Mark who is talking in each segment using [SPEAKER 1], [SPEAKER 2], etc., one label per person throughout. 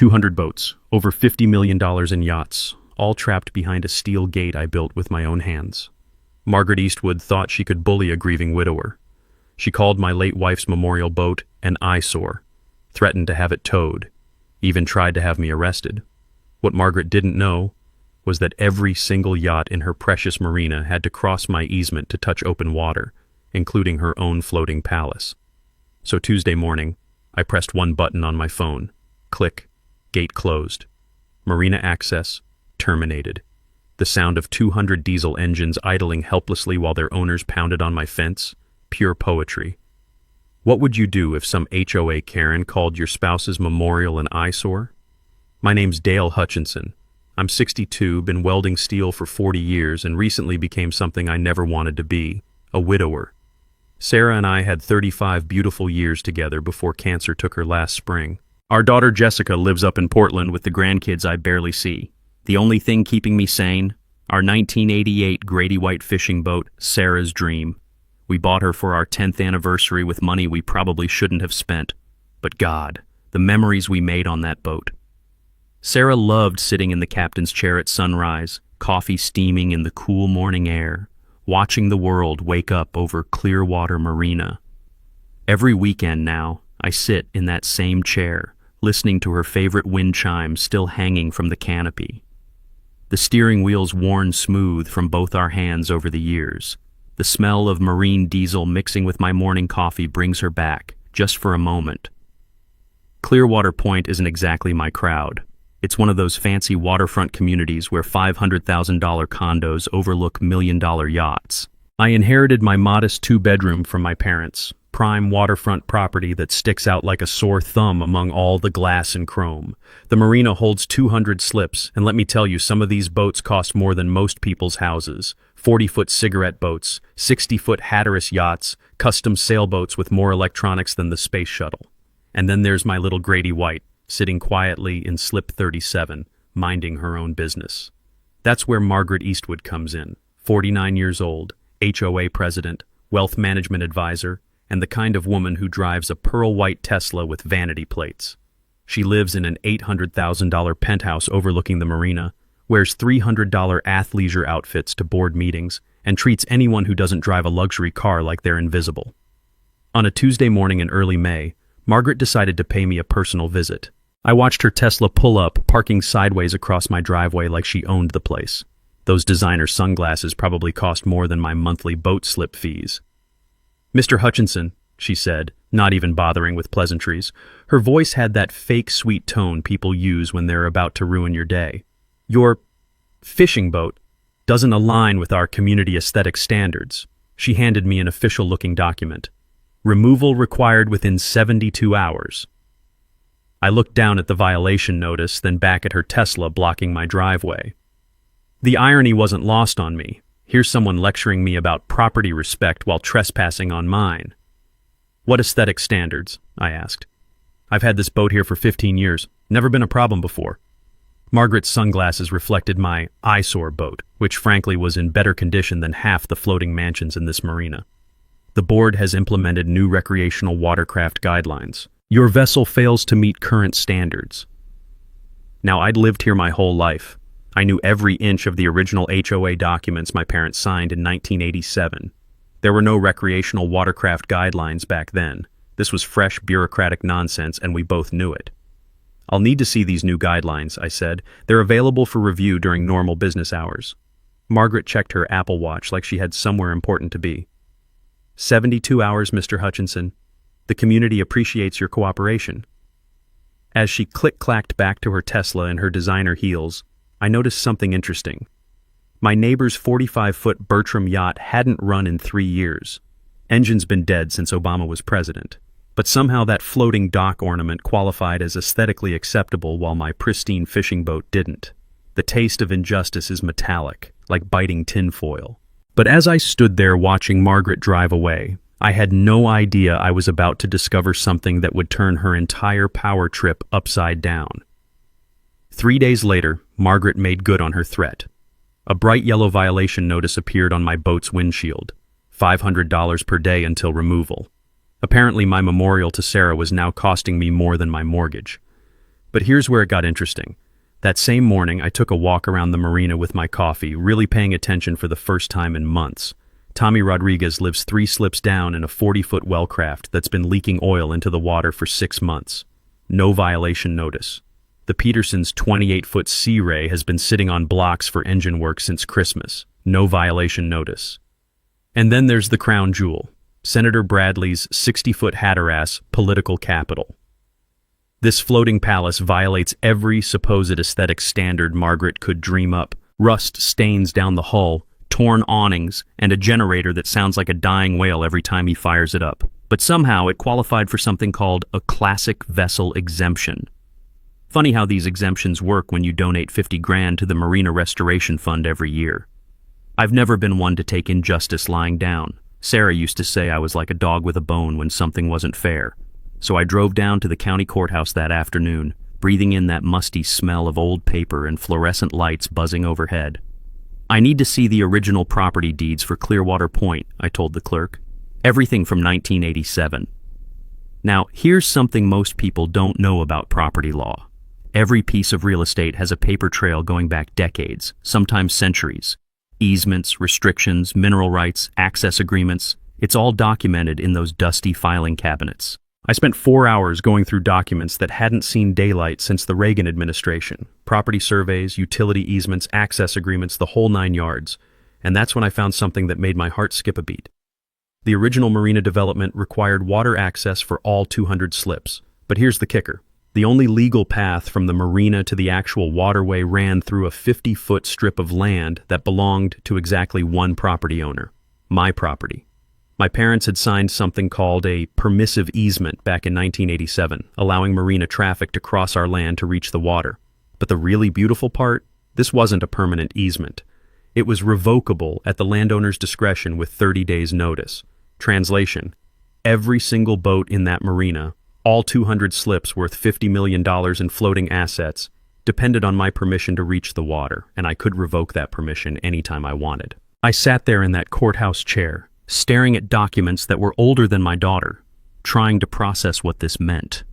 [SPEAKER 1] 200 boats, over $50 million in yachts, all trapped behind a steel gate I built with my own hands. Margaret Eastwood thought she could bully a grieving widower. She called my late wife's memorial boat an eyesore, threatened to have it towed, even tried to have me arrested. What Margaret didn't know was that every single yacht in her precious Marina had to cross my easement to touch open water, including her own floating palace. So Tuesday morning, I pressed one button on my phone. Click. Gate closed. Marina access terminated. The sound of 200 diesel engines idling helplessly while their owners pounded on my fence. Pure poetry. What would you do if some HOA Karen called your spouse's memorial an eyesore? My name's Dale Hutchinson. I'm 62, been welding steel for 40 years, and recently became something I never wanted to be, a widower. Sarah and I had 35 beautiful years together before cancer took her last spring. Our daughter Jessica lives up in Portland with the grandkids I barely see. The only thing keeping me sane? Our 1988 Grady White fishing boat, Sarah's Dream. We bought her for our 10th anniversary with money we probably shouldn't have spent. But God, the memories we made on that boat. Sarah loved sitting in the captain's chair at sunrise, coffee steaming in the cool morning air, watching the world wake up over Clearwater Marina. Every weekend now, I sit in that same chair, listening to her favorite wind chimes still hanging from the canopy. The steering wheel's worn smooth from both our hands over the years. The smell of marine diesel mixing with my morning coffee brings her back, just for a moment. Clearwater Point isn't exactly my crowd. It's one of those fancy waterfront communities where $500,000 condos overlook million-dollar yachts. I inherited my modest two-bedroom from my parents, prime waterfront property that sticks out like a sore thumb among all the glass and chrome. The marina holds 200 slips, and let me tell you, some of these boats cost more than most people's houses. 40-foot cigarette boats, 60-foot Hatteras yachts, custom sailboats with more electronics than the space shuttle. And then there's my little Grady White, sitting quietly in slip 37, minding her own business. That's where Margaret Eastwood comes in, 49 years old, HOA president, wealth management advisor, and the kind of woman who drives a pearl-white Tesla with vanity plates. She lives in an $800,000 penthouse overlooking the marina, wears $300 athleisure outfits to board meetings, and treats anyone who doesn't drive a luxury car like they're invisible. On a Tuesday morning in early May, Margaret decided to pay me a personal visit. I watched her Tesla pull up, parking sideways across my driveway like she owned the place. Those designer sunglasses probably cost more than my monthly boat slip fees. "Mr. Hutchinson," she said, not even bothering with pleasantries. Her voice had that fake sweet tone people use when they're about to ruin your day. "Your fishing boat doesn't align with our community aesthetic standards." She handed me an official-looking document. "Removal required within 72 hours. I looked down at the violation notice, then back at her Tesla blocking my driveway. The irony wasn't lost on me. Here's someone lecturing me about property respect while trespassing on mine. "What aesthetic standards?" I asked. "I've had this boat here for 15 years. Never been a problem before." Margaret's sunglasses reflected my eyesore boat, which frankly was in better condition than half the floating mansions in this marina. "The board has implemented new recreational watercraft guidelines. Your vessel fails to meet current standards." Now, I'd lived here my whole life. I knew every inch of the original HOA documents my parents signed in 1987. There were no recreational watercraft guidelines back then. This was fresh bureaucratic nonsense, and we both knew it. "I'll need to see these new guidelines," I said. "They're available for review during normal business hours." Margaret checked her Apple Watch like she had somewhere important to be. 72 hours, Mr. Hutchinson. The community appreciates your cooperation." As she click-clacked back to her Tesla in her designer heels, I noticed something interesting. My neighbor's 45-foot Bertram yacht hadn't run in 3 years. Engine's been dead since Obama was president. But somehow that floating dock ornament qualified as aesthetically acceptable while my pristine fishing boat didn't. The taste of injustice is metallic, like biting tinfoil. But as I stood there watching Margaret drive away, I had no idea I was about to discover something that would turn her entire power trip upside down. 3 days later, Margaret made good on her threat. A bright yellow violation notice appeared on my boat's windshield. $500 per day until removal. Apparently my memorial to Sarah was now costing me more than my mortgage. But here's where it got interesting. That same morning, I took a walk around the marina with my coffee, really paying attention for the first time in months. Tommy Rodriguez lives 3 slips down in a 40-foot wellcraft that's been leaking oil into the water for 6 months. No violation notice. The Peterson's 28-foot Sea Ray has been sitting on blocks for engine work since Christmas. No violation notice. And then there's the crown jewel, Senator Bradley's 60-foot Hatteras political capital. This floating palace violates every supposed aesthetic standard Margaret could dream up. Rust stains down the hull, torn awnings, and a generator that sounds like a dying whale every time he fires it up. But somehow it qualified for something called a classic vessel exemption. Funny how these exemptions work when you donate 50 grand to the Marina Restoration Fund every year. I've never been one to take injustice lying down. Sarah used to say I was like a dog with a bone when something wasn't fair. So I drove down to the county courthouse that afternoon, breathing in that musty smell of old paper and fluorescent lights buzzing overhead. I need to see the original property deeds for Clearwater Point, I told the clerk. Everything from 1987. Now, here's something most people don't know about property law. Every piece of real estate has a paper trail going back decades, sometimes centuries. Easements, restrictions, mineral rights, access agreements. It's all documented in those dusty filing cabinets. I spent 4 hours going through documents that hadn't seen daylight since the Reagan administration. Property surveys, utility easements, access agreements, the whole 9 yards. And that's when I found something that made my heart skip a beat. The original marina development required water access for all 200 slips. But here's the kicker. The only legal path from the marina to the actual waterway ran through a 50-foot strip of land that belonged to exactly one property owner. My property. My parents had signed something called a permissive easement back in 1987, allowing marina traffic to cross our land to reach the water. But the really beautiful part? This wasn't a permanent easement. It was revocable at the landowner's discretion with 30 days' notice. Translation: every single boat in that marina, all 200 slips worth $50 million in floating assets, depended on my permission to reach the water, and I could revoke that permission anytime I wanted. I sat there in that courthouse chair, staring at documents that were older than my daughter, trying to process what this meant.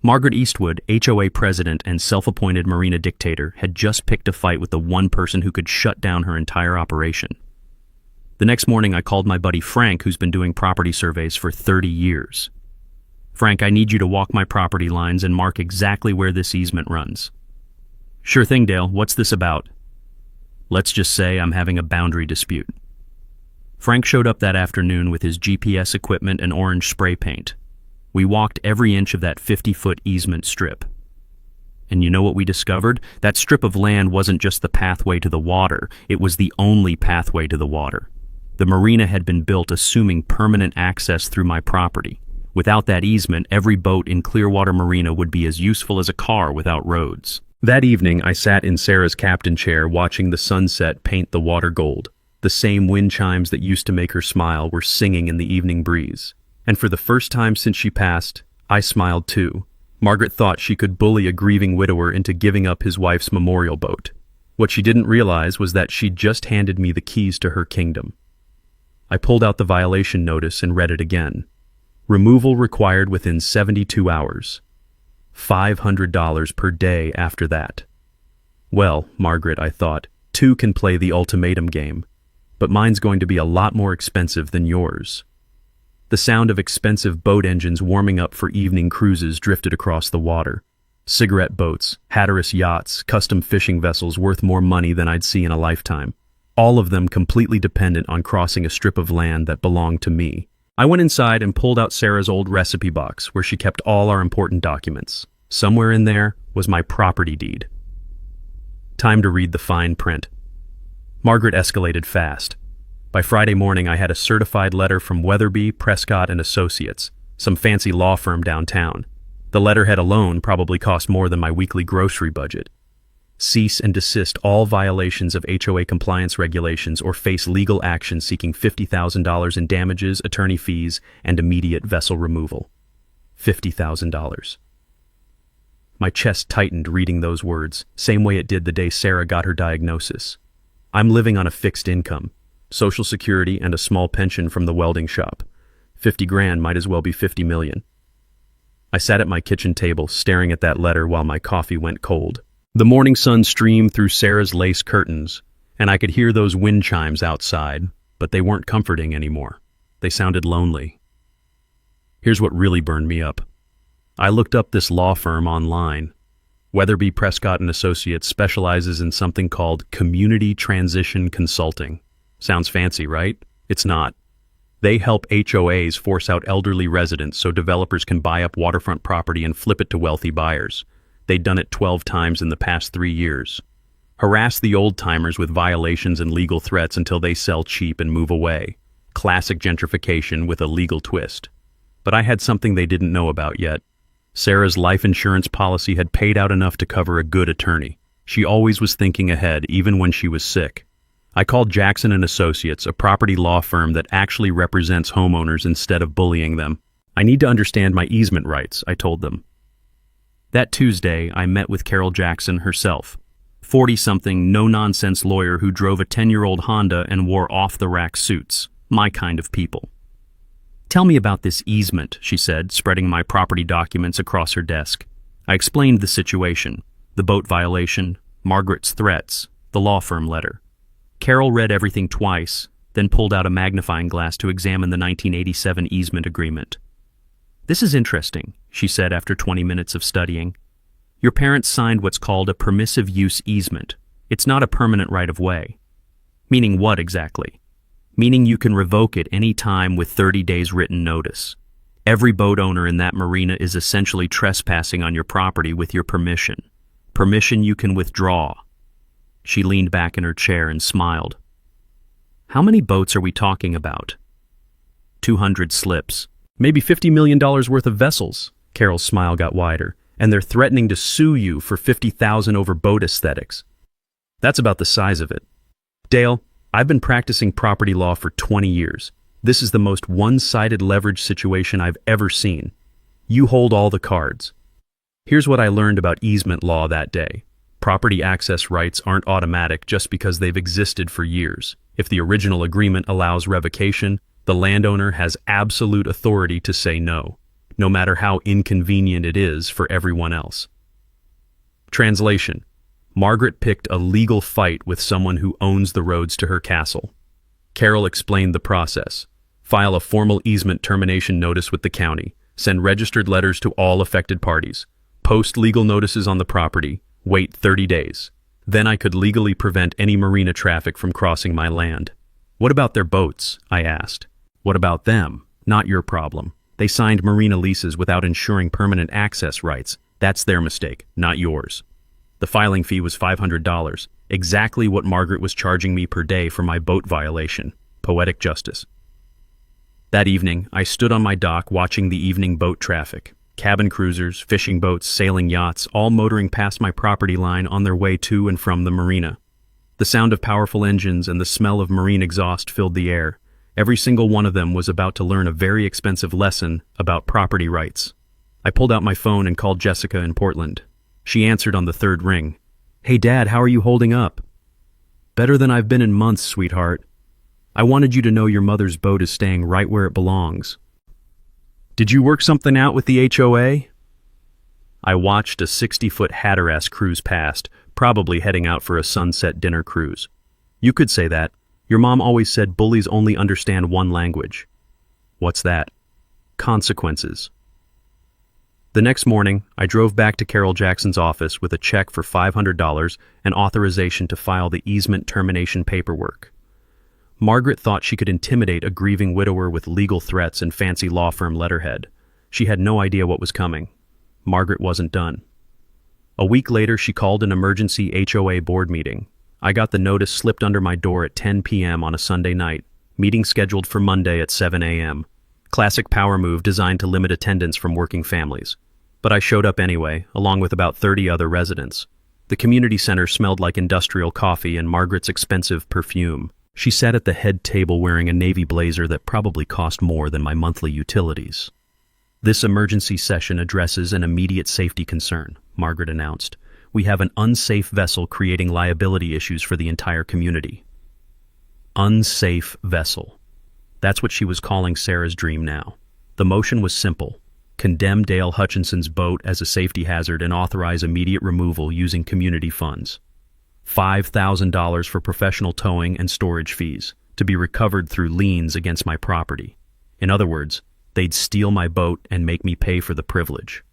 [SPEAKER 1] Margaret Eastwood, HOA president and self-appointed marina dictator, had just picked a fight with the one person who could shut down her entire operation. The next morning I called my buddy Frank, who's been doing property surveys for 30 years. Frank, I need you to walk my property lines and mark exactly where this easement runs. Sure thing, Dale. What's this about? Let's just say I'm having a boundary dispute. Frank showed up that afternoon with his GPS equipment and orange spray paint. We walked every inch of that 50-foot easement strip. And you know what we discovered? That strip of land wasn't just the pathway to the water, it was the only pathway to the water. The marina had been built assuming permanent access through my property. Without that easement, every boat in Clearwater Marina would be as useful as a car without roads. That evening, I sat in Sarah's captain chair watching the sunset paint the water gold. The same wind chimes that used to make her smile were singing in the evening breeze. And for the first time since she passed, I smiled too. Margaret thought she could bully a grieving widower into giving up his wife's memorial boat. What she didn't realize was that she'd just handed me the keys to her kingdom. I pulled out the violation notice and read it again. Removal required within 72 hours. $500 per day after that. Well, Margaret, I thought, two can play the ultimatum game. But mine's going to be a lot more expensive than yours. The sound of expensive boat engines warming up for evening cruises drifted across the water. Cigarette boats, Hatteras yachts, custom fishing vessels worth more money than I'd see in a lifetime. All of them completely dependent on crossing a strip of land that belonged to me. I went inside and pulled out Sarah's old recipe box where she kept all our important documents. Somewhere in there was my property deed. Time to read the fine print. Margaret escalated fast. By Friday morning, I had a certified letter from Weatherby, Prescott and Associates, some fancy law firm downtown. The letterhead alone probably cost more than my weekly grocery budget. Cease and desist all violations of HOA compliance regulations or face legal action seeking $50,000 in damages, attorney fees, and immediate vessel removal. $50,000. My chest tightened reading those words, same way it did the day Sarah got her diagnosis. I'm living on a fixed income, Social Security and a small pension from the welding shop. 50 grand might as well be 50 million. I sat at my kitchen table, staring at that letter while my coffee went cold. The morning sun streamed through Sarah's lace curtains, and I could hear those wind chimes outside, but they weren't comforting anymore. They sounded lonely. Here's what really burned me up. I looked up this law firm online. Weatherby Prescott & Associates specializes in something called community transition consulting. Sounds fancy, right? It's not. They help HOAs force out elderly residents so developers can buy up waterfront property and flip it to wealthy buyers. They'd done it 12 times in the past 3 years. Harass the old-timers with violations and legal threats until they sell cheap and move away. Classic gentrification with a legal twist. But I had something they didn't know about yet. Sarah's life insurance policy had paid out enough to cover a good attorney. She always was thinking ahead, even when she was sick. I called Jackson & Associates, a property law firm that actually represents homeowners instead of bullying them. I need to understand my easement rights, I told them. That Tuesday, I met with Carol Jackson herself, 40-something, no-nonsense lawyer who drove a 10-year-old Honda and wore off-the-rack suits. My kind of people. "Tell me about this easement," she said, spreading my property documents across her desk. I explained the situation, the boat violation, Margaret's threats, the law firm letter. Carol read everything twice, then pulled out a magnifying glass to examine the 1987 easement agreement. "This is interesting," she said after 20 minutes of studying. "Your parents signed what's called a permissive use easement. It's not a permanent right-of-way." "Meaning what exactly?" "Meaning you can revoke it any time with 30 days written notice. Every boat owner in that marina is essentially trespassing on your property with your permission. Permission you can withdraw." She leaned back in her chair and smiled. "How many boats are we talking about?" 200 slips. "Maybe $50 million worth of vessels." Carol's smile got wider. "And they're threatening to sue you for $50,000 over boat aesthetics." That's about the size of it. "Dale, I've been practicing property law for 20 years. This is the most one-sided leverage situation I've ever seen. You hold all the cards." Here's what I learned about easement law that day. Property access rights aren't automatic just because they've existed for years. If the original agreement allows revocation, the landowner has absolute authority to say no, no matter how inconvenient it is for everyone else. Translation: Margaret picked a legal fight with someone who owns the roads to her castle. Carol explained the process. File a formal easement termination notice with the county. Send registered letters to all affected parties. Post legal notices on the property. Wait 30 days. Then I could legally prevent any marina traffic from crossing my land. "What about their boats?" I asked. "What about them? Not your problem. They signed marina leases without ensuring permanent access rights. That's their mistake, not yours." The filing fee was $500, exactly what Margaret was charging me per day for my boat violation. Poetic justice. That evening, I stood on my dock watching the evening boat traffic. Cabin cruisers, fishing boats, sailing yachts, all motoring past my property line on their way to and from the marina. The sound of powerful engines and the smell of marine exhaust filled the air. Every single one of them was about to learn a very expensive lesson about property rights. I pulled out my phone and called Jessica in Portland. She answered on the third ring. "Hey Dad, how are you holding up?" "Better than I've been in months, sweetheart. I wanted you to know your mother's boat is staying right where it belongs." "Did you work something out with the HOA?" I watched a 60-foot Hatteras cruise past, probably heading out for a sunset dinner cruise. "You could say that. Your mom always said bullies only understand one language." "What's that?" "Consequences." The next morning, I drove back to Carol Jackson's office with a check for $500 and authorization to file the easement termination paperwork. Margaret thought she could intimidate a grieving widower with legal threats and fancy law firm letterhead. She had no idea what was coming. Margaret wasn't done. A week later, she called an emergency HOA board meeting. I got the notice slipped under my door at 10 p.m. on a Sunday night, meeting scheduled for Monday at 7 a.m. Classic power move designed to limit attendance from working families. But I showed up anyway, along with about 30 other residents. The community center smelled like industrial coffee and Margaret's expensive perfume. She sat at the head table wearing a navy blazer that probably cost more than my monthly utilities. "This emergency session addresses an immediate safety concern," Margaret announced. "We have an unsafe vessel creating liability issues for the entire community." Unsafe vessel. That's what she was calling Sarah's dream now. The motion was simple. condemn Dale Hutchinson's boat as a safety hazard and authorize immediate removal using community funds. $5,000 for professional towing and storage fees, to be recovered through liens against my property. In other words, they'd steal my boat and make me pay for the privilege.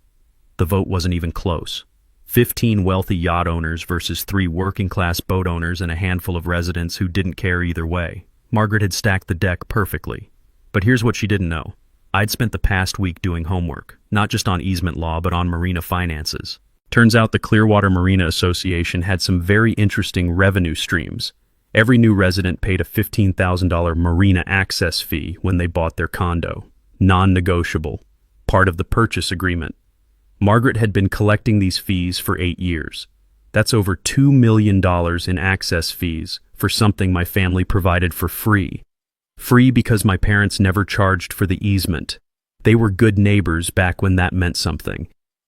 [SPEAKER 1] The vote wasn't even close. 15 wealthy yacht owners versus 3 working-class boat owners and a handful of residents who didn't care either way. Margaret had stacked the deck perfectly. But here's what she didn't know. I'd spent the past week doing homework, not just on easement law but on marina finances. Turns out the Clearwater Marina Association had some very interesting revenue streams. Every new resident paid a $15,000 marina access fee when they bought their condo. Non-negotiable. Part of the purchase agreement. Margaret had been collecting these fees for 8 years. That's over $2 million in access fees for something my family provided for free. Free because my parents never charged for the easement. They were good neighbors back when that meant something.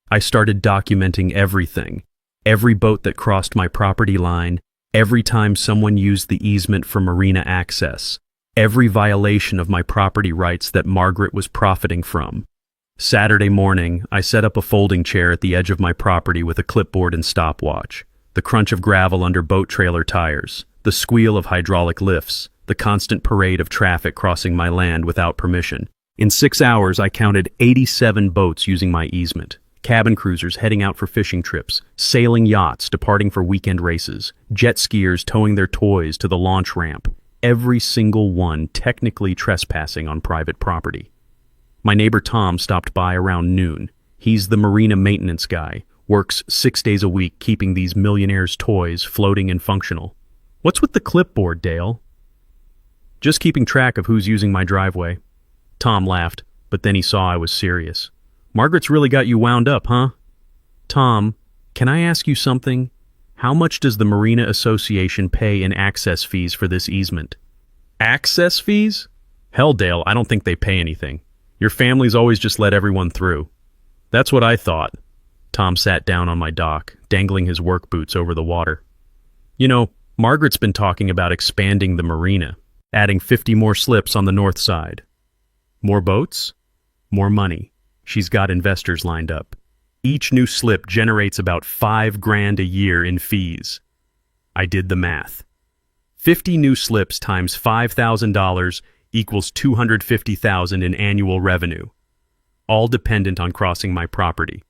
[SPEAKER 1] I started documenting everything. Every boat that crossed my property line, every time someone used the easement for marina access, every violation of my property rights that Margaret was profiting from. Saturday morning, I set up a folding chair at the edge of my property with a clipboard and stopwatch. The crunch of gravel under boat trailer tires, the squeal of hydraulic lifts, the constant parade of traffic crossing my land without permission. In 6 hours, I counted 87 boats using my easement. Cabin cruisers heading out for fishing trips, sailing yachts departing for weekend races, jet skiers towing their toys to the launch ramp. Every single one technically trespassing on private property. My neighbor Tom stopped by around noon. He's the marina maintenance guy, works 6 days a week keeping these millionaires' toys floating and functional. What's with the clipboard, Dale? Just keeping track of who's using my driveway. Tom laughed, but then he saw I was serious. Margaret's really got you wound up, huh? Tom, can I ask you something? How much does the Marina Association pay in access fees for this easement? Access fees? Hell, Dale, I don't think they pay anything. Your family's always just let everyone through. That's what I thought. Tom sat down on my dock, dangling his work boots over the water. You know, Margaret's been talking about expanding the marina, adding 50 more slips on the north side. More boats? More money. She's got investors lined up. Each new slip generates about $5,000 a year in fees. I did the math. 50 new slips times $5,000 equals $250,000 in annual revenue, all dependent on crossing my property.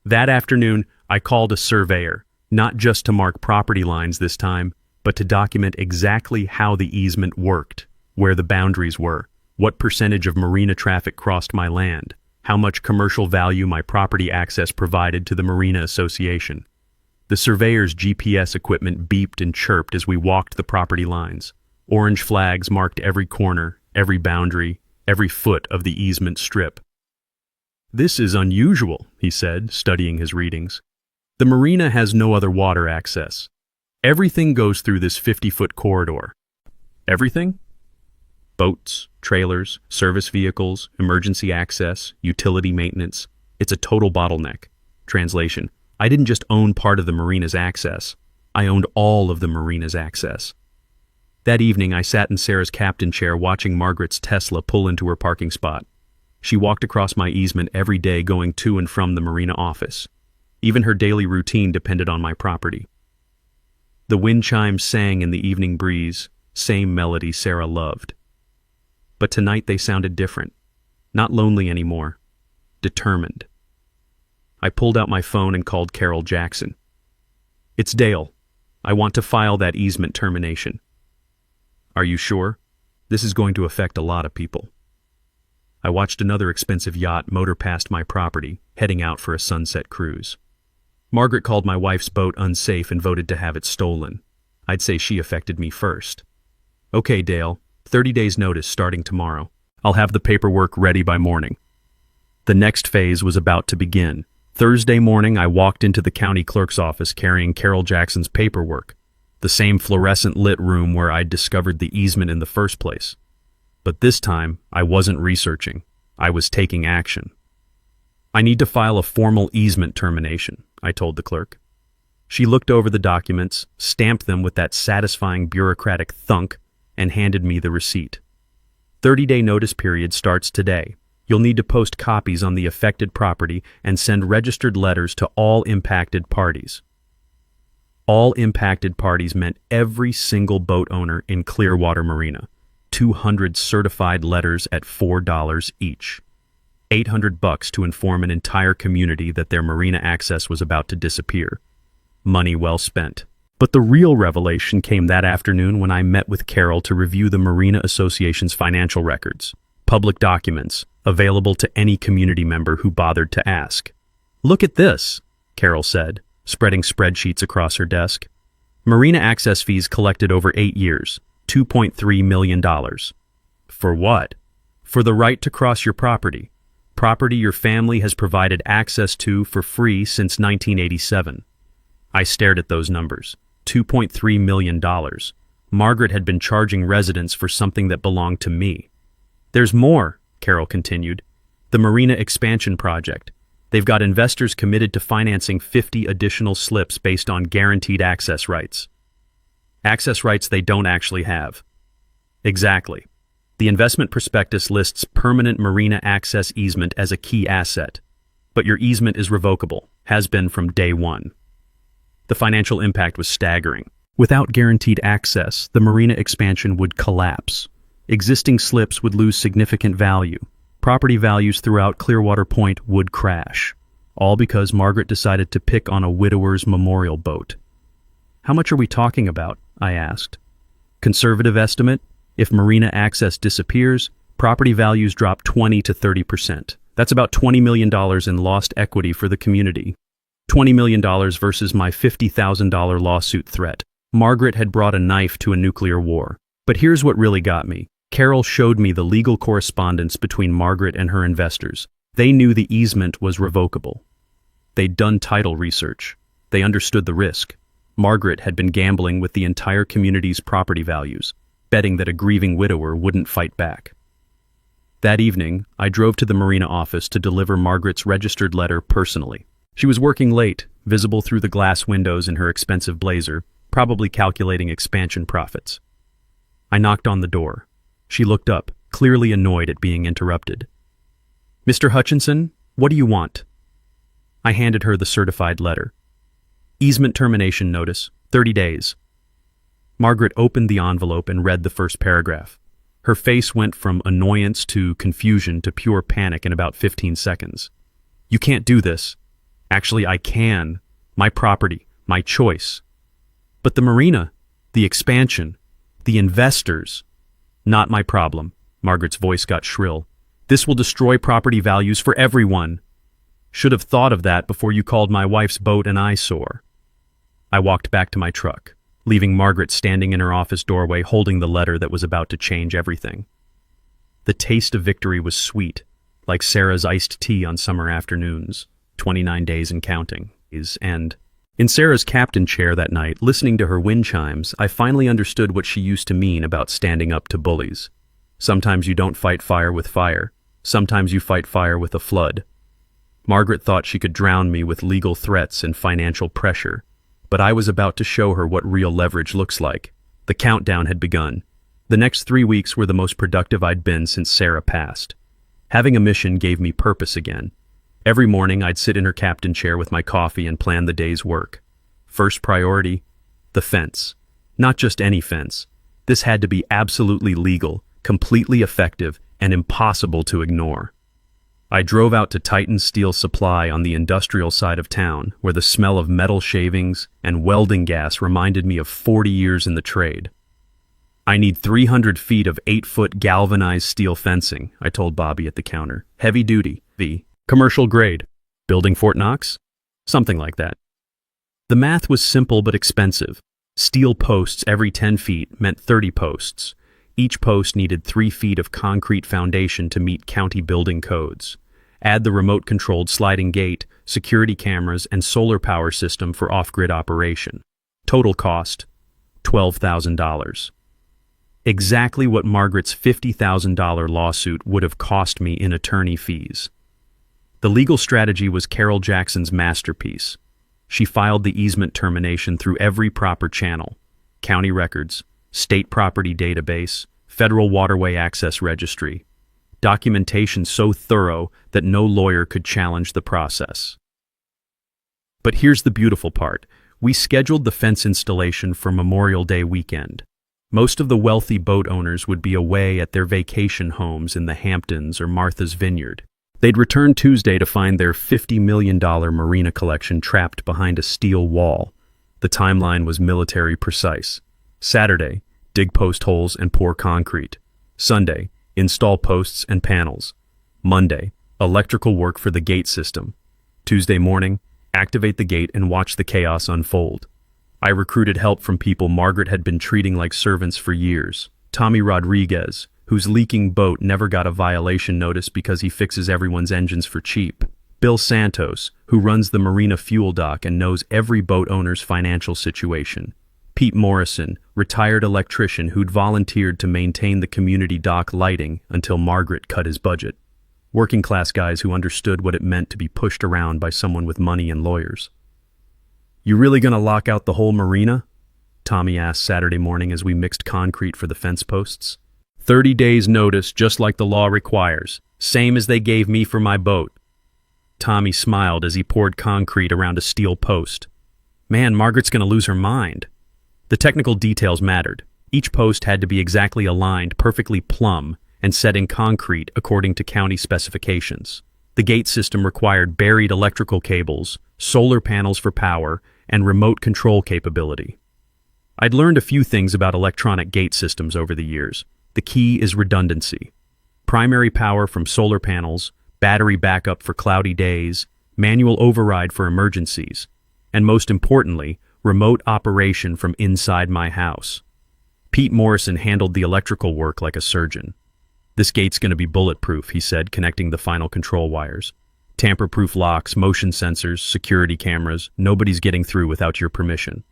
[SPEAKER 1] That afternoon, I called a surveyor, not just to mark property lines this time, but to document exactly how the easement worked, where the boundaries were, what percentage of marina traffic crossed my land, how much commercial value my property access provided to the Marina Association. The surveyor's GPS equipment beeped and chirped as we walked the property lines. Orange flags marked every corner, every boundary, every foot of the easement strip. This is unusual, he said, studying his readings. The marina has no other water access. Everything goes through this 50-foot corridor. Everything? Boats, trailers, service vehicles, emergency access, utility maintenance. It's a total bottleneck. Translation: I didn't just own part of the marina's access. I owned all of the marina's access. That evening, I sat in Sarah's captain chair watching Margaret's Tesla pull into her parking spot. She walked across my easement every day going to and from the marina office. Even her daily routine depended on my property. The wind chimes sang in the evening breeze, same melody Sarah loved. But tonight they sounded different. Not lonely anymore. Determined. I pulled out my phone and called Carol Jackson. It's Dale. I want to file that easement termination. Are you sure? This is going to affect a lot of people. I watched another expensive yacht motor past my property, heading out for a sunset cruise. Margaret called my wife's boat unsafe and voted to have it stolen. I'd say she affected me first. Okay, Dale, 30 days notice starting tomorrow. I'll have the paperwork ready by morning. The next phase was about to begin. Thursday morning, I walked into the county clerk's office carrying Carol Jackson's paperwork, the same fluorescent lit room where I'd discovered the easement in the first place. But this time, I wasn't researching. I was taking action. I need to file a formal easement termination, I told the clerk. She looked over the documents, stamped them with that satisfying bureaucratic thunk, and handed me the receipt. 30-day notice period starts today. You'll need to post copies on the affected property and send registered letters to all impacted parties. All impacted parties meant every single boat owner in Clearwater Marina. 200 certified letters at $4 each. $800 to inform an entire community that their marina access was about to disappear. Money well spent. But the real revelation came that afternoon when I met with Carol to review the Marina Association's financial records, public documents, available to any community member who bothered to ask. "Look at this," Carol said, spreading spreadsheets across her desk. Marina access fees collected over 8 years, $2.3 million. For what? For the right to cross your property. Property your family has provided access to for free since 1987. I stared at those numbers. $2.3 million. Margaret had been charging residents for something that belonged to me. "There's more," Carol continued. "The Marina expansion project. They've got investors committed to financing 50 additional slips based on guaranteed access rights. Access rights they don't actually have." Exactly. The investment prospectus lists permanent marina access easement as a key asset. But your easement is revocable, has been from day one. The financial impact was staggering. Without guaranteed access, the marina expansion would collapse. Existing slips would lose significant value. Property values throughout Clearwater Point would crash. All because Margaret decided to pick on a widower's memorial boat. "How much are we talking about?" I asked. "Conservative estimate? If marina access disappears, property values drop 20 to 30%. That's about $20 million in lost equity for the community. $20 million versus my $50,000 lawsuit threat. Margaret had brought a knife to a nuclear war. But here's what really got me. Carol showed me the legal correspondence between Margaret and her investors. They knew the easement was revocable. They'd done title research. They understood the risk. Margaret had been gambling with the entire community's property values, betting that a grieving widower wouldn't fight back. That evening, I drove to the Marina office to deliver Margaret's registered letter personally. She was working late, visible through the glass windows in her expensive blazer, probably calculating expansion profits. I knocked on the door. She looked up, clearly annoyed at being interrupted. "Mr. Hutchinson, what do you want?" I handed her the certified letter. "Easement termination notice, 30 days. Margaret opened the envelope and read the first paragraph. Her face went from annoyance to confusion to pure panic in about 15 seconds. "You can't do this." "Actually, I can. My property, my choice." "But the marina, the expansion, the investors." "Not my problem." Margaret's voice got shrill. "This will destroy property values for everyone. Should have thought of that before you called my wife's boat an eyesore." I walked back to my truck, leaving Margaret standing in her office doorway holding the letter that was about to change everything. The taste of victory was sweet, like Sarah's iced tea on summer afternoons, 29 days and counting. And in Sarah's captain chair that night, listening to her wind chimes, I finally understood what she used to mean about standing up to bullies. Sometimes you don't fight fire with fire. Sometimes you fight fire with a flood. Margaret thought she could drown me with legal threats and financial pressure, but I was about to show her what real leverage looks like. The countdown had begun. The next 3 weeks were the most productive I'd been since Sarah passed. Having a mission gave me purpose again. Every morning I'd sit in her captain chair with my coffee and plan the day's work. First priority, the fence. Not just any fence. This had to be absolutely legal, completely effective, and impossible to ignore. I drove out to Titan Steel Supply on the industrial side of town, where the smell of metal shavings and welding gas reminded me of 40 years in the trade. "I need 300 feet of 8-foot galvanized steel fencing," I told Bobby at the counter. "Heavy duty, commercial grade. Building Fort Knox? Something like that." The math was simple but expensive. Steel posts every 10 feet meant 30 posts. Each post needed 3 feet of concrete foundation to meet county building codes. Add the remote-controlled sliding gate, security cameras, and solar power system for off-grid operation. Total cost, $12,000. Exactly what Margaret's $50,000 lawsuit would have cost me in attorney fees. The legal strategy was Carol Jackson's masterpiece. She filed the easement termination through every proper channel: county records, state property database, federal waterway access registry. documentation so thorough that no lawyer could challenge the process. But here's the beautiful part. We scheduled the fence installation for Memorial Day weekend. Most of the wealthy boat owners would be away at their vacation homes in the Hamptons or Martha's Vineyard. They'd return Tuesday to find their $50 million Marina collection trapped behind a steel wall. The timeline was military precise. Saturday, dig post holes and pour concrete. Sunday, install posts and panels. Monday, electrical work for the gate system. Tuesday morning, activate the gate and watch the chaos unfold. I recruited help from people Margaret had been treating like servants for years. Tommy Rodriguez, whose leaking boat never got a violation notice because he fixes everyone's engines for cheap. Bill Santos, who runs the Marina fuel dock and knows every boat owner's financial situation. Pete Morrison, retired electrician who'd volunteered to maintain the community dock lighting until Margaret cut his budget. Working-class guys who understood what it meant to be pushed around by someone with money and lawyers. "You really gonna lock out the whole marina?" Tommy asked Saturday morning as we mixed concrete for the fence posts. 30 days notice, just like the law requires. Same as they gave me for my boat. Tommy smiled as he poured concrete around a steel post. Man, Margaret's gonna lose her mind. The technical details mattered. Each post had to be exactly aligned, perfectly plumb, and set in concrete according to county specifications. The gate system required buried electrical cables, solar panels for power, and remote control capability. I'd learned a few things about electronic gate systems over the years. The key is redundancy. Primary power from solar panels, battery backup for cloudy days, manual override for emergencies, and most importantly, remote operation from inside my house. Pete Morrison handled the electrical work like a surgeon. "This gate's going to be bulletproof," he said, connecting the final control wires. "Tamper-proof locks, motion sensors, security cameras. Nobody's getting through without your permission."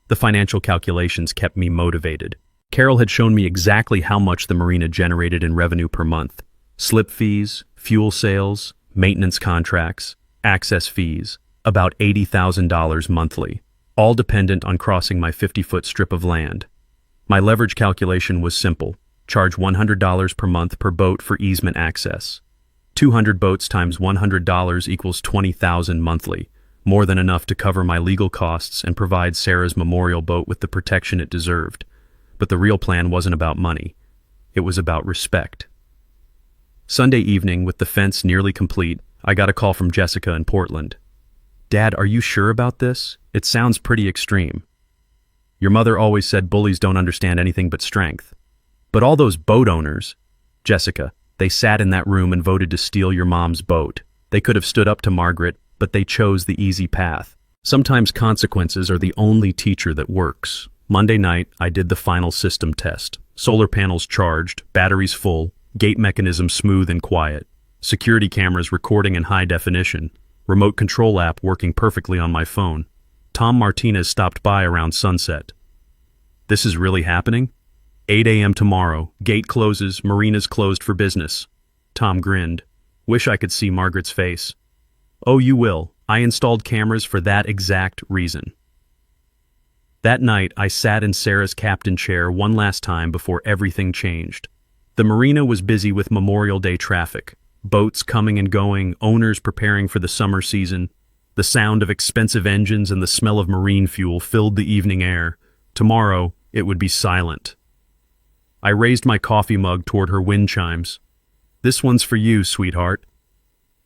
[SPEAKER 1] The financial calculations kept me motivated. Carol had shown me exactly how much the marina generated in revenue per month. Slip fees, fuel sales, maintenance contracts, access fees, about $80,000 monthly, all dependent on crossing my 50-foot strip of land. My leverage calculation was simple. Charge $100 per month per boat for easement access. 200 boats times $100 equals $20,000 monthly, more than enough to cover my legal costs and provide Sarah's memorial boat with the protection it deserved. But the real plan wasn't about money. It was about respect. Sunday evening, with the fence nearly complete, I got a call from Jessica in Portland. "Dad, are you sure about this? It sounds pretty extreme." "Your mother always said bullies don't understand anything but strength." "But all those boat owners..." "Jessica, they sat in that room and voted to steal your mom's boat. They could have stood up to Margaret, but they chose the easy path. Sometimes consequences are the only teacher that works." Monday night, I did the final system test. Solar panels charged, batteries full, gate mechanism smooth and quiet, security cameras recording in high definition, remote control app working perfectly on my phone. Tom Martinez stopped by around sunset. "This is really happening?" 8 a.m. tomorrow. Gate closes, marina's closed for business." Tom grinned. "Wish I could see Margaret's face." "Oh, you will. I installed cameras for that exact reason." That night, I sat in Sarah's captain chair one last time before everything changed. The marina was busy with Memorial Day traffic. Boats coming and going, owners preparing for the summer season. The sound of expensive engines and the smell of marine fuel filled the evening air. Tomorrow, it would be silent. I raised my coffee mug toward her wind chimes. "This one's for you, sweetheart."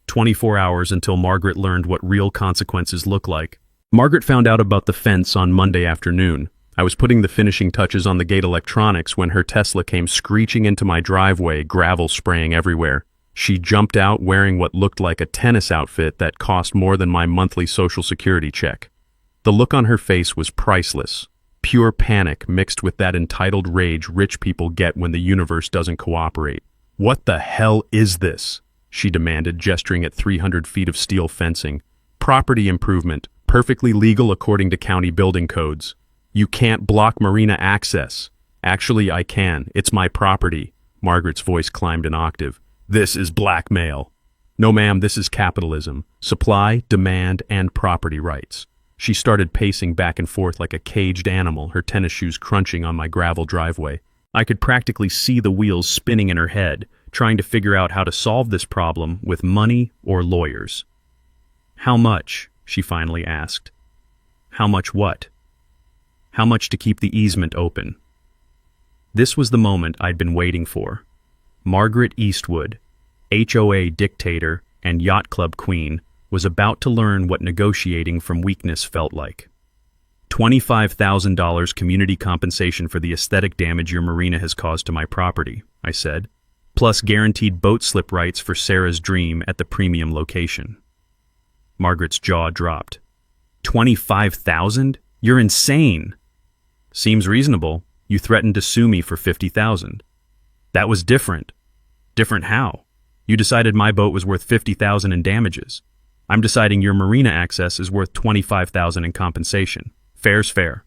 [SPEAKER 1] 24 hours until Margaret learned what real consequences look like. Margaret found out about the fence on Monday afternoon. I was putting the finishing touches on the gate electronics when her Tesla came screeching into my driveway, gravel spraying everywhere. She jumped out wearing what looked like a tennis outfit that cost more than my monthly Social Security check. The look on her face was priceless. Pure panic mixed with that entitled rage rich people get when the universe doesn't cooperate. "What the hell is this?" she demanded, gesturing at 300 feet of steel fencing. "Property improvement, perfectly legal according to county building codes. You can't block marina access." "Actually, I can. It's my property." Margaret's voice climbed an octave. "This is blackmail." "No, ma'am, this is capitalism. Supply, demand, and property rights." She started pacing back and forth like a caged animal, her tennis shoes crunching on my gravel driveway. I could practically see the wheels spinning in her head, trying to figure out how to solve this problem with money or lawyers. "How much?" she finally asked. "How much what?" "How much to keep the easement open?" This was the moment I'd been waiting for. Margaret Eastwood, HOA dictator and yacht club queen, was about to learn what negotiating from weakness felt like. $25,000 community compensation for the aesthetic damage your marina has caused to my property, I said, plus guaranteed boat slip rights for Sarah's dream at the premium location. Margaret's jaw dropped. $25,000? You're insane. Seems reasonable. You threatened to sue me for $50,000. That was different. Different how? You decided my boat was worth $50,000 in damages. I'm deciding your marina access is worth $25,000 in compensation. Fair's fair.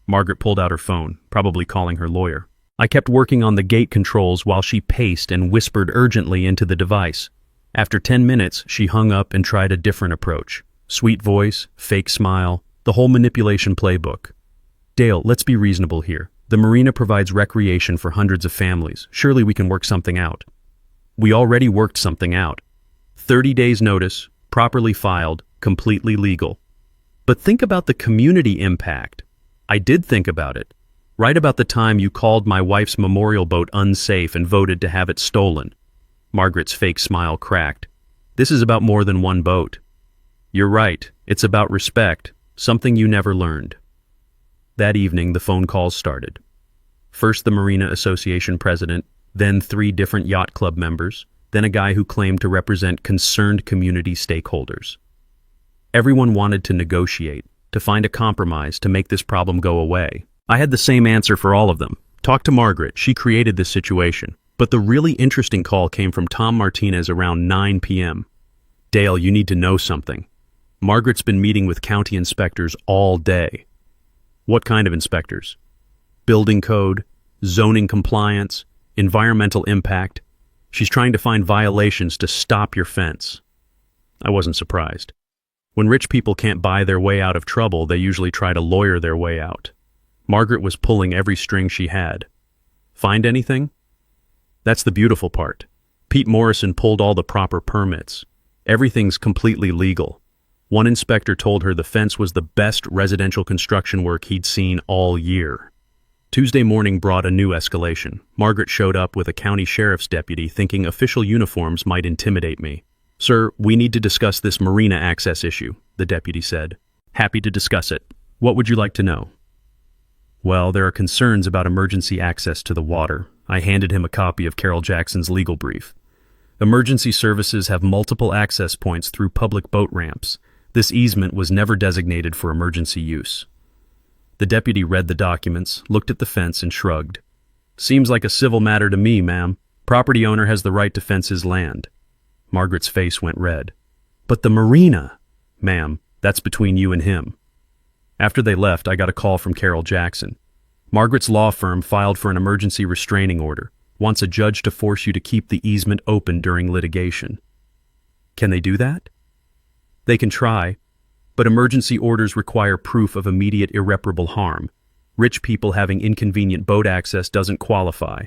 [SPEAKER 1] Margaret pulled out her phone, probably calling her lawyer. I kept working on the gate controls while she paced and whispered urgently into the device. After 10 minutes, she hung up and tried a different approach. Sweet voice, fake smile, the whole manipulation playbook. "Dale, let's be reasonable here. The marina provides recreation for hundreds of families. Surely we can work something out." We already worked something out. 30 days notice, properly filed, completely legal. But think about the community impact. I did think about it. Right about the time you called my wife's memorial boat unsafe and voted to have it stolen. Margaret's fake smile cracked. This is about more than one boat. You're right. It's about respect, something you never learned. That evening, the phone calls started. First the Marina Association president, then 3 different yacht club members, then a guy who claimed to represent concerned community stakeholders. Everyone wanted to negotiate, to find a compromise to make this problem go away. I had the same answer for all of them. Talk to Margaret, she created this situation. But the really interesting call came from Tom Martinez around 9 p.m. "Dale, you need to know something. Margaret's been meeting with county inspectors all day." "What kind of inspectors?" "Building code, zoning compliance, environmental impact. She's trying to find violations to stop your fence." I wasn't surprised. When rich people can't buy their way out of trouble, they usually try to lawyer their way out. Margaret was pulling every string she had. Find anything? That's the beautiful part. Pete Morrison pulled all the proper permits. Everything's completely legal. One inspector told her the fence was the best residential construction work he'd seen all year. Tuesday morning brought a new escalation. Margaret showed up with a county sheriff's deputy thinking official uniforms might intimidate me. "Sir, we need to discuss this marina access issue," the deputy said. "Happy to discuss it. What would you like to know?" "Well, there are concerns about emergency access to the water." I handed him a copy of Carol Jackson's legal brief. "Emergency services have multiple access points through public boat ramps. This easement was never designated for emergency use." The deputy read the documents, looked at the fence, and shrugged. "Seems like a civil matter to me, ma'am. Property owner has the right to fence his land." Margaret's face went red. "But the marina!" "Ma'am, that's between you and him." After they left, I got a call from Carol Jackson. "Margaret's law firm filed for an emergency restraining order, wants a judge to force you to keep the easement open during litigation." Can they do that? They can try, but emergency orders require proof of immediate irreparable harm. Rich people having inconvenient boat access doesn't qualify.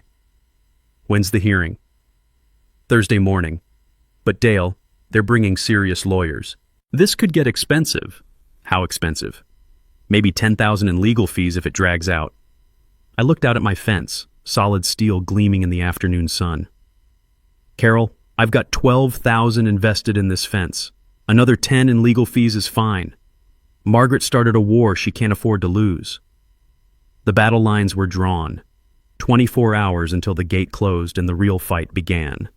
[SPEAKER 1] When's the hearing? Thursday morning. But Dale, they're bringing serious lawyers. This could get expensive. How expensive? Maybe $10,000 in legal fees if it drags out. I looked out at my fence, solid steel gleaming in the afternoon sun. "Carol, I've got $12,000 invested in this fence. Another 10 in legal fees is fine. Margaret started a war she can't afford to lose." The battle lines were drawn. 24 hours until the gate closed and the real fight began.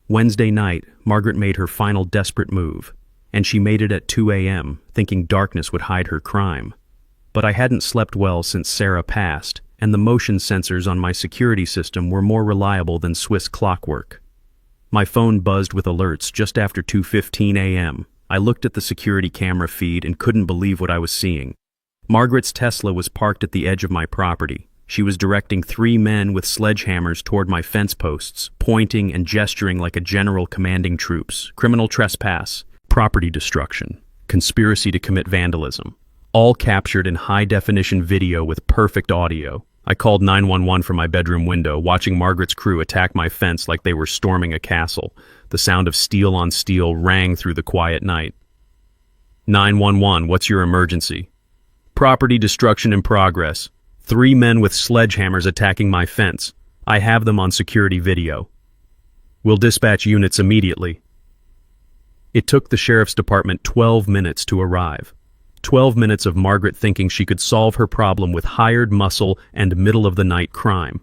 [SPEAKER 1] Wednesday night, Margaret made her final desperate move, and she made it at 2 a.m., thinking darkness would hide her crime. But I hadn't slept well since Sarah passed, and the motion sensors on my security system were more reliable than Swiss clockwork. My phone buzzed with alerts just after 2:15 a.m. I looked at the security camera feed and couldn't believe what I was seeing. Margaret's Tesla was parked at the edge of my property. She was directing 3 men with sledgehammers toward my fence posts, pointing and gesturing like a general commanding troops. Criminal trespass, property destruction, conspiracy to commit vandalism, all captured in high-definition video with perfect audio. I called 911 from my bedroom window, watching Margaret's crew attack my fence like they were storming a castle. The sound of steel on steel rang through the quiet night. 911, what's your emergency? Property destruction in progress. 3 men with sledgehammers attacking my fence. I have them on security video. We'll dispatch units immediately. It took the sheriff's department 12 minutes to arrive. 12 minutes of Margaret thinking she could solve her problem with hired muscle and middle-of-the-night crime.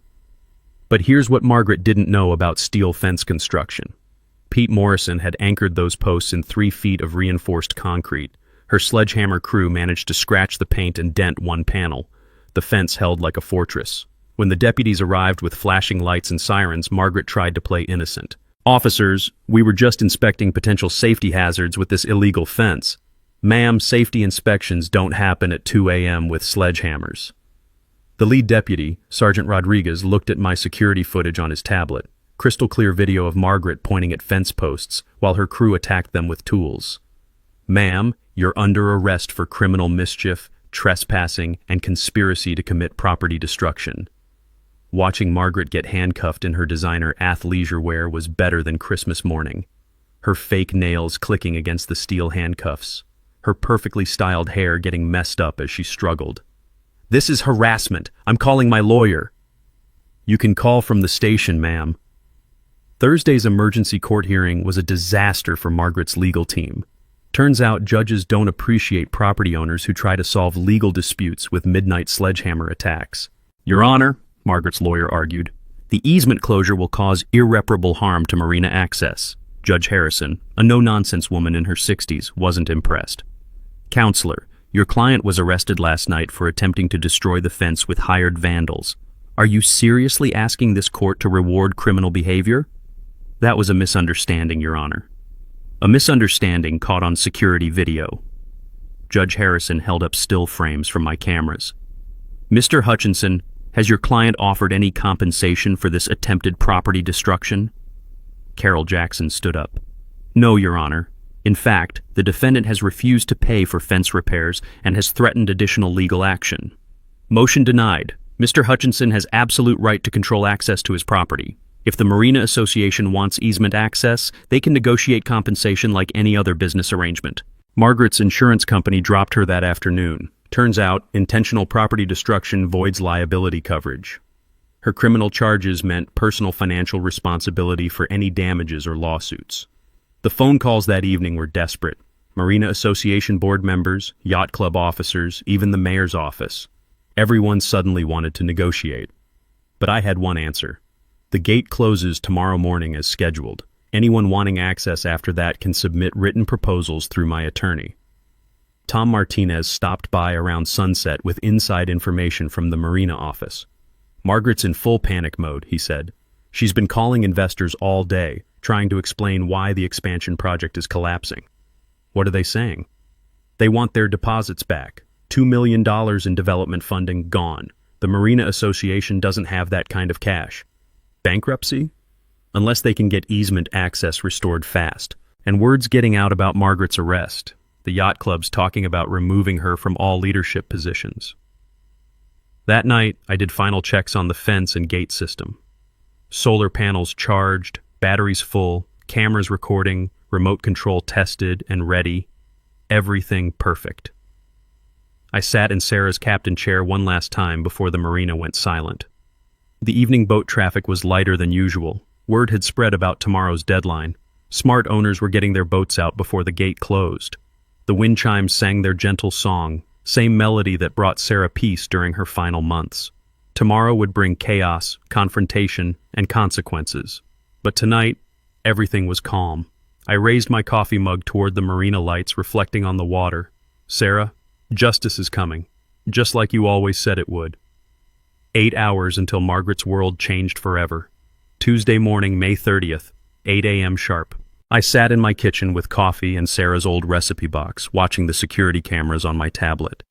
[SPEAKER 1] But here's what Margaret didn't know about steel fence construction. Pete Morrison had anchored those posts in 3 feet of reinforced concrete. Her sledgehammer crew managed to scratch the paint and dent one panel. The fence held like a fortress. When the deputies arrived with flashing lights and sirens, Margaret tried to play innocent. Officers, we were just inspecting potential safety hazards with this illegal fence. Ma'am, safety inspections don't happen at 2 a.m. with sledgehammers. The lead deputy, Sergeant Rodriguez, looked at my security footage on his tablet. Crystal clear video of Margaret pointing at fence posts while her crew attacked them with tools. Ma'am, you're under arrest for criminal mischief, trespassing, and conspiracy to commit property destruction. Watching Margaret get handcuffed in her designer athleisure wear was better than Christmas morning. Her fake nails clicking against the steel handcuffs. Her perfectly styled hair getting messed up as she struggled. This is harassment. I'm calling my lawyer. You can call from the station, ma'am. Thursday's emergency court hearing was a disaster for Margaret's legal team. Turns out judges don't appreciate property owners who try to solve legal disputes with midnight sledgehammer attacks. Your Honor, Margaret's lawyer argued, the easement closure will cause irreparable harm to Marina access. Judge Harrison, a no-nonsense woman in her 60s, wasn't impressed. Counselor, your client was arrested last night for attempting to destroy the fence with hired vandals. Are you seriously asking this court to reward criminal behavior? That was a misunderstanding, Your Honor. A misunderstanding caught on security video. Judge Harrison held up still frames from my cameras. Mr. Hutchinson, has your client offered any compensation for this attempted property destruction? Carol Jackson stood up. No, Your Honor. In fact, the defendant has refused to pay for fence repairs and has threatened additional legal action. Motion denied. Mr. Hutchinson has absolute right to control access to his property. If the Marina Association wants easement access, they can negotiate compensation like any other business arrangement. Margaret's insurance company dropped her that afternoon. Turns out, intentional property destruction voids liability coverage. Her criminal charges meant personal financial responsibility for any damages or lawsuits. The phone calls that evening were desperate. Marina Association board members, yacht club officers, even the mayor's office. Everyone suddenly wanted to negotiate. But I had one answer. The gate closes tomorrow morning as scheduled. Anyone wanting access after that can submit written proposals through my attorney. Tom Martinez stopped by around sunset with inside information from the Marina office. Margaret's in full panic mode, he said. She's been calling investors all day, trying to explain why the expansion project is collapsing. What are they saying? They want their deposits back. $2 million in development funding gone. The Marina Association doesn't have that kind of cash. Bankruptcy? Unless they can get easement access restored fast. And word's getting out about Margaret's arrest. The yacht club's talking about removing her from all leadership positions. That night, I did final checks on the fence and gate system. Solar panels charged, batteries full, cameras recording, remote control tested and ready. Everything perfect. I sat in Sarah's captain chair one last time before the Marina went silent. The evening boat traffic was lighter than usual. Word had spread about tomorrow's deadline. Smart owners were getting their boats out before the gate closed. The wind chimes sang their gentle song, same melody that brought Sarah peace during her final months. Tomorrow would bring chaos, confrontation, and consequences. But tonight, everything was calm. I raised my coffee mug toward the Marina lights reflecting on the water. Sarah, justice is coming, just like you always said it would. 8 hours until Margaret's world changed forever. Tuesday morning, May 30th, 8 a.m. sharp. I sat in my kitchen with coffee and Sarah's old recipe box, watching the security cameras on my tablet.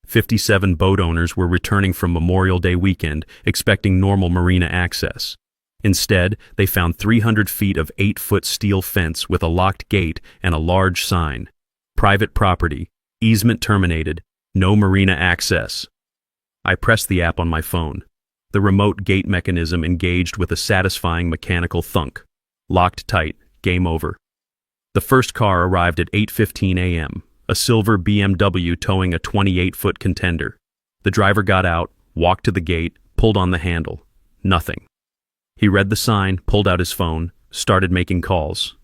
[SPEAKER 1] 57 boat owners were returning from Memorial Day weekend, expecting normal marina access. Instead, they found 300 feet of 8-foot steel fence with a locked gate and a large sign. Private property, easement terminated, no marina access. I pressed the app on my phone. The remote gate mechanism engaged with a satisfying mechanical thunk. Locked tight. Game over. The first car arrived at 8:15 a.m., a silver BMW towing a 28-foot contender. The driver got out, walked to the gate, pulled on the handle. Nothing. He read the sign, pulled out his phone, started making calls.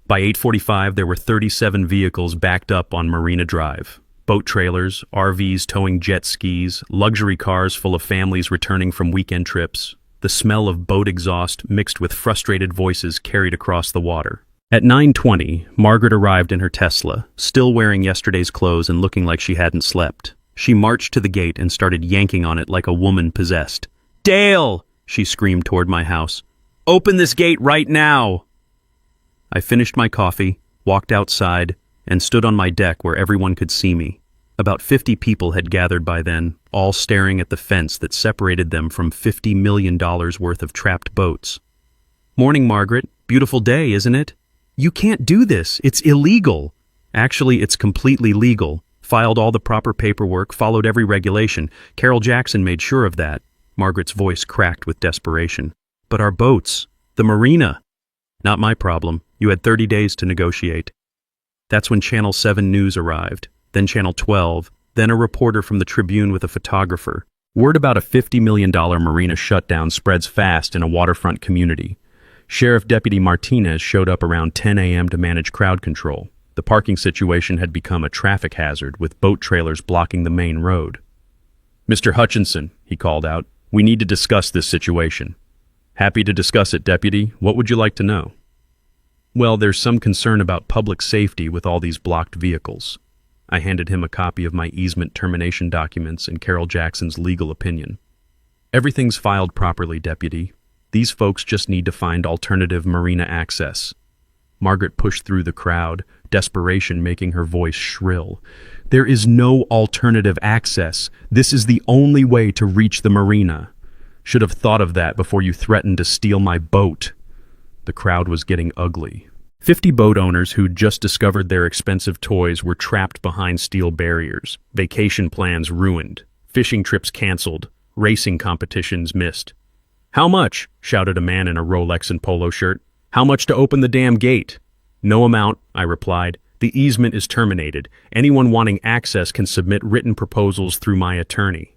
[SPEAKER 1] By 8:45, there were 37 vehicles backed up on Marina Drive. Boat trailers, RVs towing jet skis, luxury cars full of families returning from weekend trips. The smell of boat exhaust mixed with frustrated voices carried across the water. At 9:20, Margaret arrived in her Tesla, still wearing yesterday's clothes and looking like she hadn't slept. She marched to the gate and started yanking on it like a woman possessed. "Dale!" she screamed toward my house. "Open this gate right now!" I finished my coffee, walked outside, and stood on my deck where everyone could see me. About 50 people had gathered by then, all staring at the fence that separated them from $50 million worth of trapped boats. "Morning, Margaret. Beautiful day, isn't it?" "You can't do this. It's illegal." "Actually, it's completely legal. Filed all the proper paperwork, followed every regulation. Carol Jackson made sure of that." Margaret's voice cracked with desperation. "But our boats, the Marina." "Not my problem. You had 30 days to negotiate." That's when Channel 7 News arrived, then Channel 12, then a reporter from the Tribune with a photographer. Word about a $50 million Marina shutdown spreads fast in a waterfront community. Sheriff Deputy Martinez showed up around 10 a.m. to manage crowd control. The parking situation had become a traffic hazard, with boat trailers blocking the main road. "Mr. Hutchinson," he called out, "we need to discuss this situation." "Happy to discuss it, Deputy. What would you like to know?" "Well, there's some concern about public safety with all these blocked vehicles." I handed him a copy of my easement termination documents and Carol Jackson's legal opinion. "Everything's filed properly, Deputy. These folks just need to find alternative marina access." Margaret pushed through the crowd, desperation making her voice shrill. "There is no alternative access. This is the only way to reach the marina. Should have thought of that before you threatened to steal my boat." The crowd was getting ugly. 50 boat owners who'd just discovered their expensive toys were trapped behind steel barriers, vacation plans ruined, fishing trips canceled, racing competitions missed. "How much?" shouted a man in a Rolex and polo shirt. "How much to open the damn gate?" "No amount," I replied. "The easement is terminated. Anyone wanting access can submit written proposals through my attorney."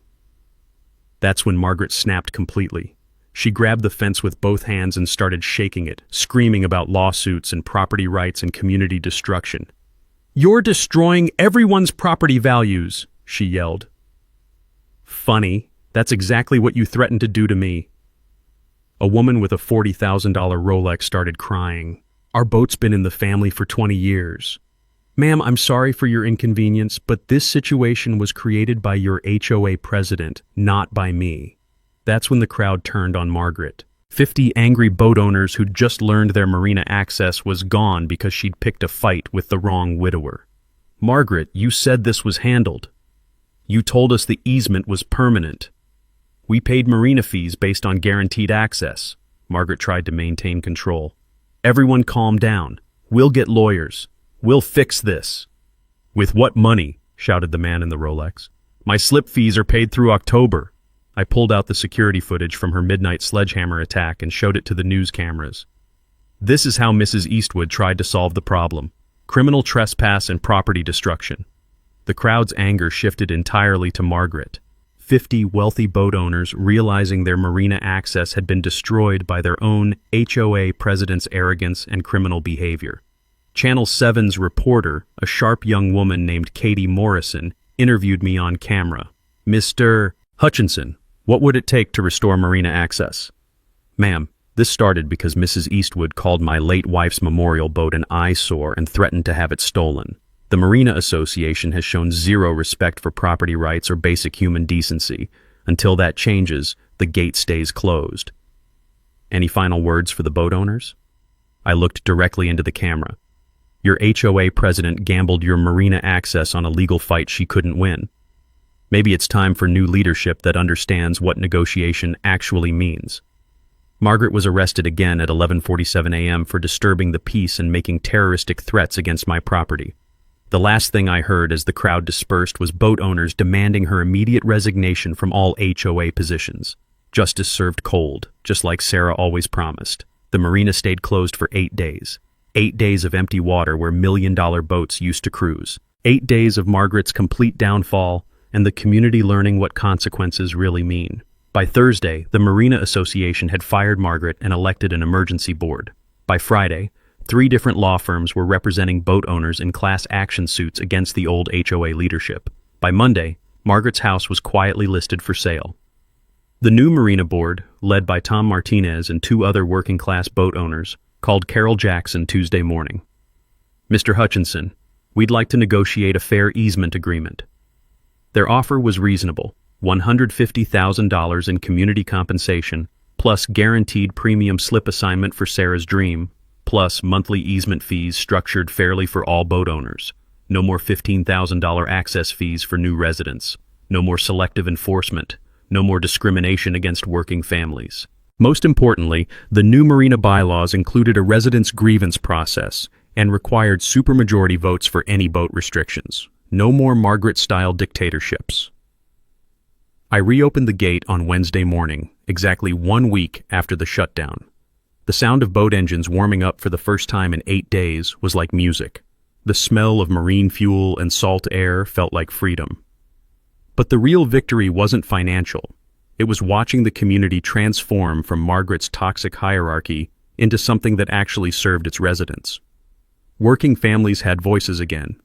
[SPEAKER 1] That's when Margaret snapped completely. She grabbed the fence with both hands and started shaking it, screaming about lawsuits and property rights and community destruction. "You're destroying everyone's property values," she yelled. "Funny. That's exactly what you threatened to do to me." A woman with a $40,000 Rolex started crying. "Our boat's been in the family for 20 years. Ma'am, I'm sorry for your inconvenience, but this situation was created by your HOA president, not by me." That's when the crowd turned on Margaret. 50 angry boat owners who'd just learned their marina access was gone because she'd picked a fight with the wrong widower. "Margaret, you said this was handled. You told us the easement was permanent. We paid marina fees based on guaranteed access." Margaret tried to maintain control. "Everyone calm down. We'll get lawyers. We'll fix this." "With what money?" shouted the man in the Rolex. "My slip fees are paid through October." I pulled out the security footage from her midnight sledgehammer attack and showed it to the news cameras. This is how Mrs. Eastwood tried to solve the problem: criminal trespass and property destruction. The crowd's anger shifted entirely to Margaret. 50 wealthy boat owners, realizing their marina access had been destroyed by their own HOA president's arrogance and criminal behavior. Channel 7's reporter, a sharp young woman named Katie Morrison, interviewed me on camera. "Mr. Hutchinson, what would it take to restore marina access?" "Ma'am, this started because Mrs. Eastwood called my late wife's memorial boat an eyesore and threatened to have it stolen. The Marina Association has shown zero respect for property rights or basic human decency. Until that changes, the gate stays closed." "Any final words for the boat owners?" I looked directly into the camera. "Your HOA president gambled your marina access on a legal fight she couldn't win. Maybe it's time for new leadership that understands what negotiation actually means." Margaret was arrested again at 11:47 a.m. for disturbing the peace and making terroristic threats against my property. The last thing I heard as the crowd dispersed was boat owners demanding her immediate resignation from all HOA positions. Justice served cold, just like Sarah always promised. The marina stayed closed for 8 days. 8 days of empty water where million-dollar boats used to cruise. 8 days of Margaret's complete downfall and the community learning what consequences really mean. By Thursday, the Marina Association had fired Margaret and elected an emergency board. By Friday, 3 different law firms were representing boat owners in class action suits against the old HOA leadership. By Monday, Margaret's house was quietly listed for sale. The new Marina board, led by Tom Martinez and 2 other working-class boat owners, called Carol Jackson Tuesday morning. "Mr. Hutchinson, we'd like to negotiate a fair easement agreement." Their offer was reasonable, $150,000 in community compensation, plus guaranteed premium slip assignment for Sarah's dream, plus monthly easement fees structured fairly for all boat owners. No more $15,000 access fees for new residents. No more selective enforcement. No more discrimination against working families. Most importantly, the new marina bylaws included a residents' grievance process and required supermajority votes for any boat restrictions. No more Margaret-style dictatorships. I reopened the gate on Wednesday morning, exactly 1 week after the shutdown. The sound of boat engines warming up for the first time in 8 days was like music. The smell of marine fuel and salt air felt like freedom. But the real victory wasn't financial. It was watching the community transform from Margaret's toxic hierarchy into something that actually served its residents. Working families had voices again.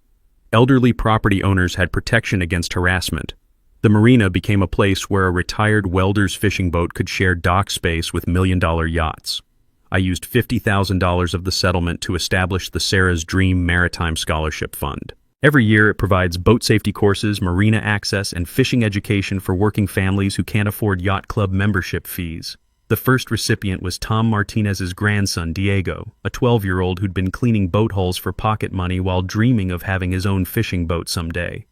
[SPEAKER 1] Elderly property owners had protection against harassment. The marina became a place where a retired welder's fishing boat could share dock space with million-dollar yachts. I used $50,000 of the settlement to establish the Sarah's Dream Maritime Scholarship Fund. Every year it provides boat safety courses, marina access, and fishing education for working families who can't afford yacht club membership fees. The first recipient was Tom Martinez's grandson, Diego, a 12-year-old who'd been cleaning boat hulls for pocket money while dreaming of having his own fishing boat someday.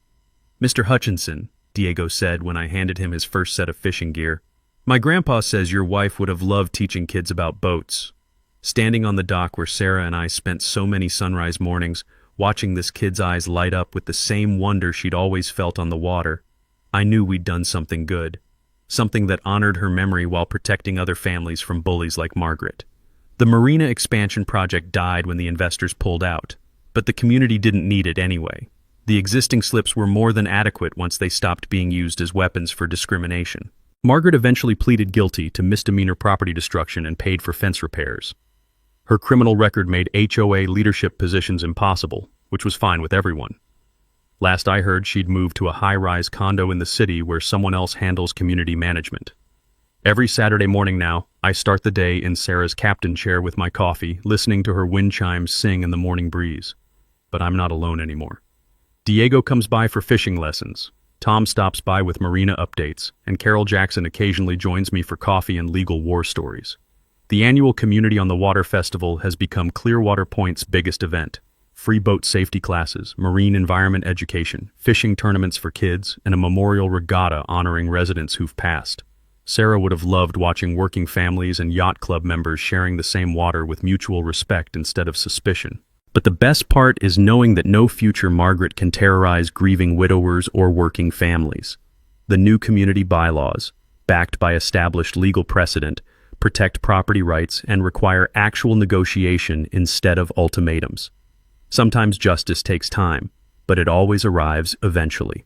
[SPEAKER 1] "Mr. Hutchinson," Diego said when I handed him his first set of fishing gear, "my grandpa says your wife would have loved teaching kids about boats." Standing on the dock where Sarah and I spent so many sunrise mornings, watching this kid's eyes light up with the same wonder she'd always felt on the water, I knew we'd done something good. Something that honored her memory while protecting other families from bullies like Margaret. The marina expansion project died when the investors pulled out, but the community didn't need it anyway. The existing slips were more than adequate once they stopped being used as weapons for discrimination. Margaret eventually pleaded guilty to misdemeanor property destruction and paid for fence repairs. Her criminal record made HOA leadership positions impossible, which was fine with everyone. Last I heard, she'd moved to a high-rise condo in the city where someone else handles community management. Every Saturday morning now, I start the day in Sarah's captain chair with my coffee, listening to her wind chimes sing in the morning breeze. But I'm not alone anymore. Diego comes by for fishing lessons. Tom stops by with marina updates, and Carol Jackson occasionally joins me for coffee and legal war stories. The annual Community on the Water Festival has become Clearwater Point's biggest event. Free boat safety classes, marine environment education, fishing tournaments for kids, and a memorial regatta honoring residents who've passed. Sarah would have loved watching working families and yacht club members sharing the same water with mutual respect instead of suspicion. But the best part is knowing that no future Margaret can terrorize grieving widowers or working families. The new community bylaws, backed by established legal precedent, protect property rights and require actual negotiation instead of ultimatums. Sometimes justice takes time, but it always arrives eventually.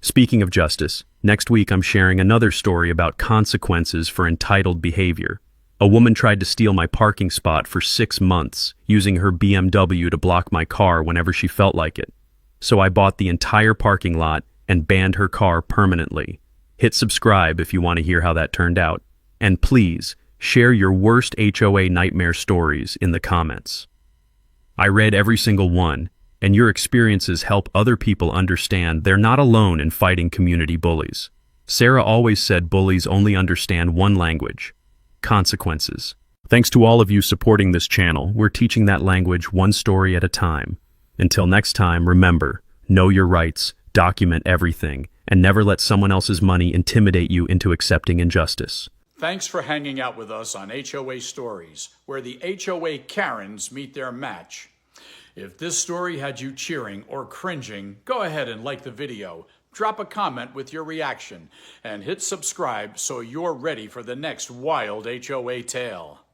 [SPEAKER 1] Speaking of justice, next week I'm sharing another story about consequences for entitled behavior. A woman tried to steal my parking spot for 6 months, using her BMW to block my car whenever she felt like it. So I bought the entire parking lot and banned her car permanently. Hit subscribe if you want to hear how that turned out. And please, share your worst HOA nightmare stories in the comments. I read every single one, and your experiences help other people understand they're not alone in fighting community bullies. Sarah always said bullies only understand one language: consequences. Thanks to all of you supporting this channel, we're teaching that language one story at a time. Until next time, remember, know your rights, document everything, and never let someone else's money intimidate you into accepting injustice.
[SPEAKER 2] Thanks for hanging out with us on HOA Stories, where the HOA Karens meet their match. If this story had you cheering or cringing, go ahead and like the video, drop a comment with your reaction, and hit subscribe so you're ready for the next wild HOA tale.